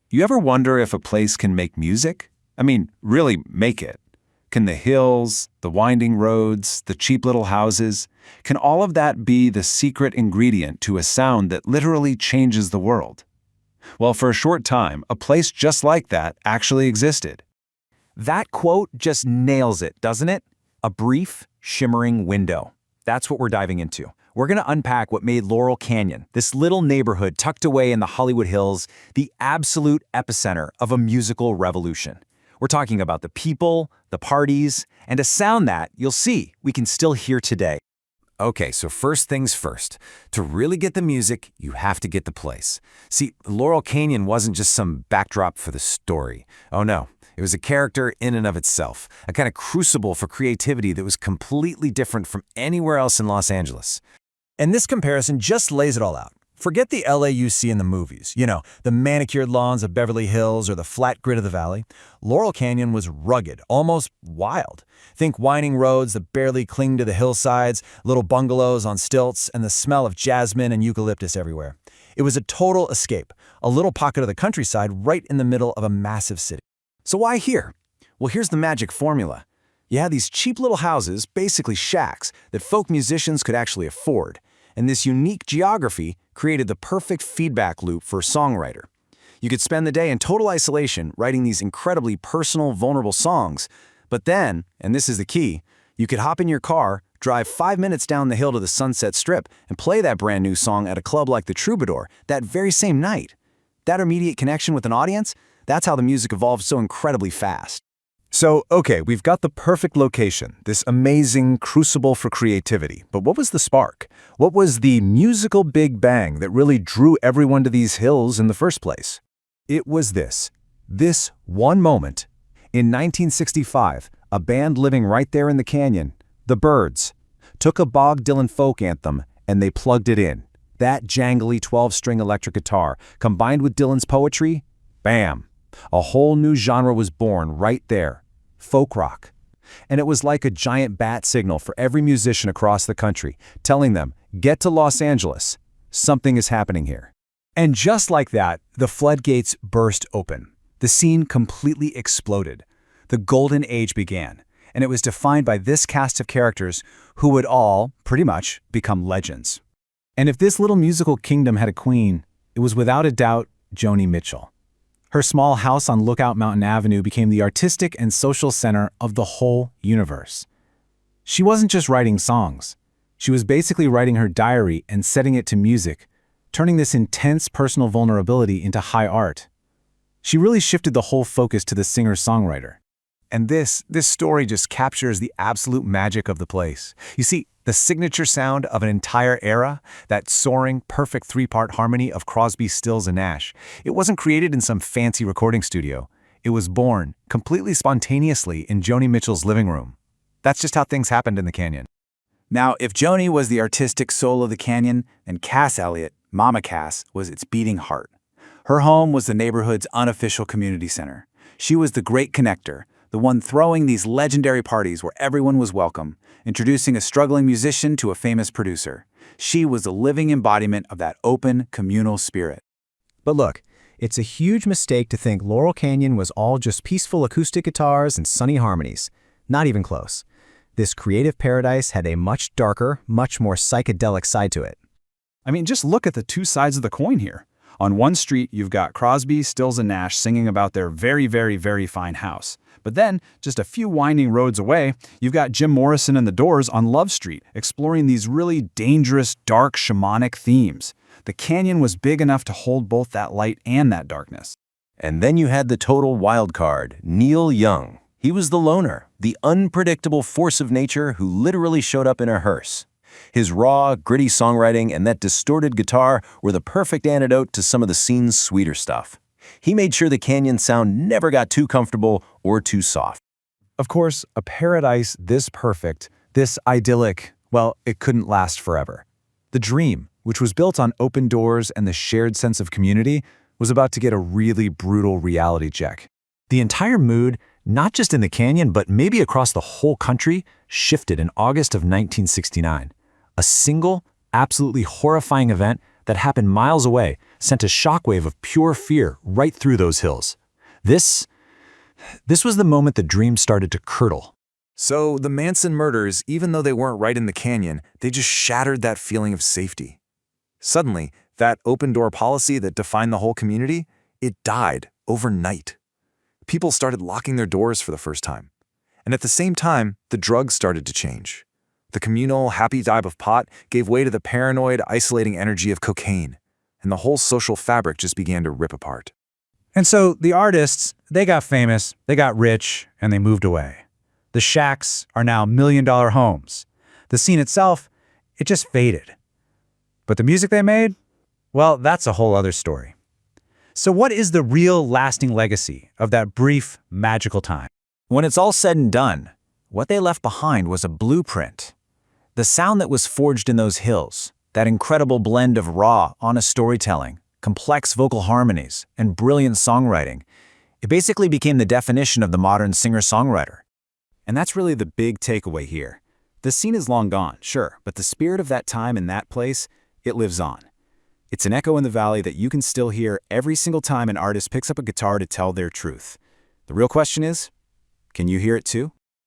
You ever wonder if a place can make music? I mean, really make it. Can the hills, the winding roads, the cheap little houses, can all of that be the secret ingredient to a sound that literally changes the world? Well, for a short time, a place just like that actually existed. That quote just nails it, doesn't it? A brief, shimmering window. That's what we're diving into. We're going to unpack what made Laurel Canyon, this little neighborhood tucked away in the Hollywood Hills, the absolute epicenter of a musical revolution. We're talking about the people, the parties, and a sound that, you'll see, we can still hear today. Okay, so first things first. To really get the music, you have to get the place. See, Laurel Canyon wasn't just some backdrop for the story. Oh no, it was a character in and of itself, a kind of crucible for creativity that was completely different from anywhere else in Los Angeles. And this comparison just lays it all out. Forget the LA you see in the movies, the manicured lawns of Beverly Hills or the flat grid of the valley. Laurel Canyon was rugged, almost wild. Think winding roads that barely cling to the hillsides, little bungalows on stilts, and the smell of jasmine and eucalyptus everywhere. It was a total escape, a little pocket of the countryside right in the middle of a massive city. So why here? Well, here's the magic formula. You had these cheap little houses, basically shacks, that folk musicians could actually afford. And this unique geography created the perfect feedback loop for a songwriter. You could spend the day in total isolation writing these incredibly personal, vulnerable songs, but then, and this is the key, you could hop in your car, drive 5 minutes down the hill to the Sunset Strip, and play that brand new song at a club like the Troubadour that very same night. That immediate connection with an audience, that's how the music evolved so incredibly fast. So, okay, we've got the perfect location, this amazing crucible for creativity. But what was the spark? What was the musical big bang that really drew everyone to these hills in the first place? It was this one moment. In 1965, a band living right there in the canyon, the Byrds, took a Bob Dylan folk anthem and they plugged it in. That jangly 12-string electric guitar, combined with Dylan's poetry, bam! A whole new genre was born right there, folk rock. And it was like a giant bat signal for every musician across the country, telling them, get to Los Angeles, something is happening here. And just like that, the floodgates burst open. The scene completely exploded. The golden age began, and it was defined by this cast of characters who would all, pretty much, become legends. And if this little musical kingdom had a queen, it was without a doubt Joni Mitchell. Her small house on Lookout Mountain Avenue became the artistic and social center of the whole universe. She wasn't just writing songs. She was basically writing her diary and setting it to music, turning this intense personal vulnerability into high art. She really shifted the whole focus to the singer-songwriter. And this story just captures the absolute magic of the place. You see, the signature sound of an entire era, that soaring, perfect three-part harmony of Crosby, Stills, and Nash, it wasn't created in some fancy recording studio. It was born, completely spontaneously, in Joni Mitchell's living room. That's just how things happened in the canyon. Now, if Joni was the artistic soul of the canyon, then Cass Elliot, Mama Cass, was its beating heart. Her home was the neighborhood's unofficial community center. She was the great connector, the one throwing these legendary parties where everyone was welcome, introducing a struggling musician to a famous producer. She was the living embodiment of that open, communal spirit. But look, it's a huge mistake to think Laurel Canyon was all just peaceful acoustic guitars and sunny harmonies. Not even close. This creative paradise had a much darker, much more psychedelic side to it. I mean, just look at the two sides of the coin here. On one street, you've got Crosby, Stills, and Nash singing about their very, very, very fine house. But then, just a few winding roads away, you've got Jim Morrison and the Doors on Love Street, exploring these really dangerous, dark, shamanic themes. The canyon was big enough to hold both that light and that darkness. And then you had the total wild card, Neil Young. He was the loner, the unpredictable force of nature who literally showed up in a hearse. His raw, gritty songwriting and that distorted guitar were the perfect antidote to some of the scene's sweeter stuff. He made sure the canyon sound never got too comfortable or too soft. Of course, a paradise this perfect, this idyllic, well, it couldn't last forever. The dream, which was built on open doors and the shared sense of community, was about to get a really brutal reality check. The entire mood, not just in the canyon, but maybe across the whole country, shifted in August of 1969. A single, absolutely horrifying event that happened miles away sent a shockwave of pure fear right through those hills. This was the moment the dream started to curdle. So the Manson murders, even though they weren't right in the canyon, they just shattered that feeling of safety. Suddenly, that open-door policy that defined the whole community, it died overnight. People started locking their doors for the first time. And at the same time, the drugs started to change. The communal, happy vibe of pot gave way to the paranoid, isolating energy of cocaine, and the whole social fabric just began to rip apart. And so the artists, they got famous, they got rich, and they moved away. The shacks are now million-dollar homes. The scene itself, it just faded. But the music they made? Well, that's a whole other story. So what is the real lasting legacy of that brief, magical time? When it's all said and done, what they left behind was a blueprint. The sound that was forged in those hills, that incredible blend of raw, honest storytelling, complex vocal harmonies, and brilliant songwriting, it basically became the definition of the modern singer-songwriter. And that's really the big takeaway here. The scene is long gone, sure, but the spirit of that time and that place, it lives on. It's an echo in the valley that you can still hear every single time an artist picks up a guitar to tell their truth. The real question is, can you hear it too?